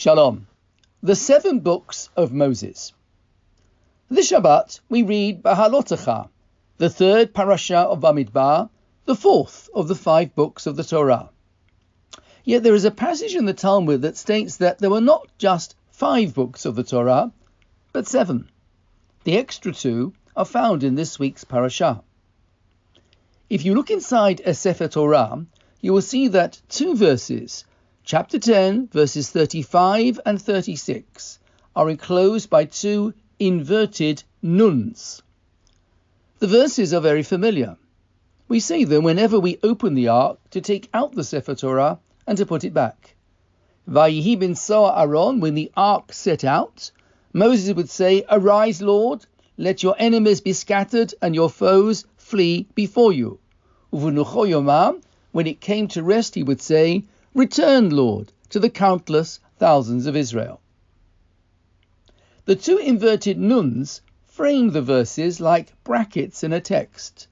Shalom. The 7 books of Moses. This Shabbat we read Behalotecha, the 3rd parasha of Bamidbar, the 4th of the 5 books of the Torah. Yet there is a passage in the Talmud that states that there were not just 5 books of the Torah, but 7. The extra 2 are found in this week's parasha. If you look inside a Sefer Torah, you will see that 2 verses, chapter 10, verses 35 and 36, are enclosed by 2 inverted nuns. The verses are very familiar. We say them whenever we open the ark to take out the Sefer Torah and to put it back. Vayihi b'nsoa Aaron, when the ark set out, Moses would say, "Arise, Lord, let your enemies be scattered and your foes flee before you." Uvunucho yomam, when it came to rest, he would say, "Return, Lord, to the countless thousands of Israel." The 2 inverted nuns frame the verses like brackets in a text.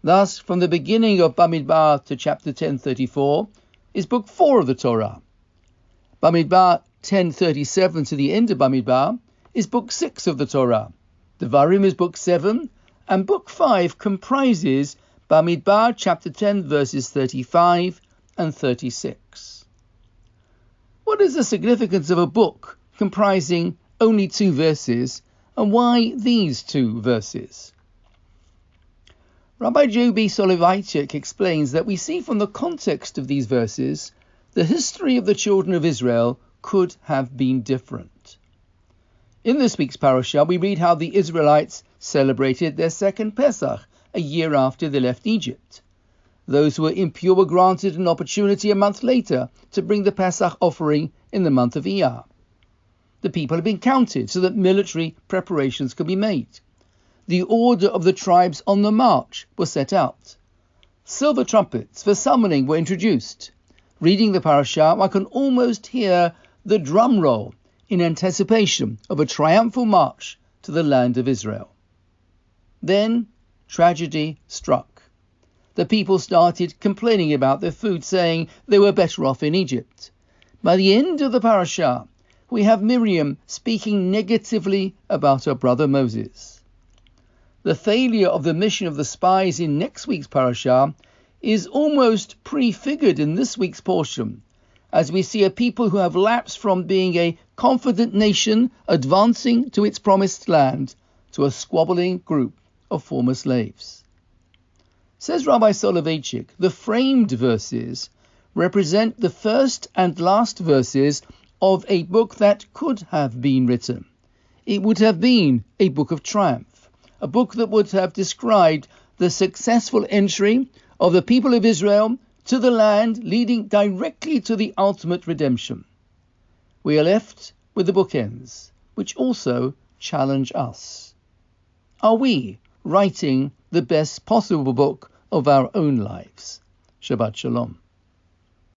Thus, from the beginning of Bamidbar to chapter 10:34 is book 4 of the Torah. Bamidbar 10:37 to the end of Bamidbar is book 6 of the Torah. Devarim is book 7, and book 5 comprises Bamidbar chapter 10 verses 35 and 36. What is the significance of a book comprising only 2 verses, and why these 2 verses? Rabbi Joby Soloveitchik explains that we see from the context of these verses the history of the children of Israel could have been different. In this week's parasha, we read how the Israelites celebrated their second Pesach a year after they left Egypt. Those who were impure were granted an opportunity a month later to bring the Pesach offering in the month of Iyar. The people had been counted so that military preparations could be made. The order of the tribes on the march was set out. Silver trumpets for summoning were introduced. Reading the parasha, one can almost hear the drum roll in anticipation of a triumphal march to the land of Israel. Then tragedy struck. The people started complaining about their food, saying they were better off in Egypt. By the end of the parasha, we have Miriam speaking negatively about her brother Moses. The failure of the mission of the spies in next week's parasha is almost prefigured in this week's portion, as we see a people who have lapsed from being a confident nation advancing to its promised land to a squabbling group of former slaves. Says Rabbi Soloveitchik, the framed verses represent the first and last verses of a book that could have been written. It would have been a book of triumph, a book that would have described the successful entry of the people of Israel to the land leading directly to the ultimate redemption. We are left with the bookends, which also challenge us. Are we writing the best possible book of our own lives? Shabbat Shalom.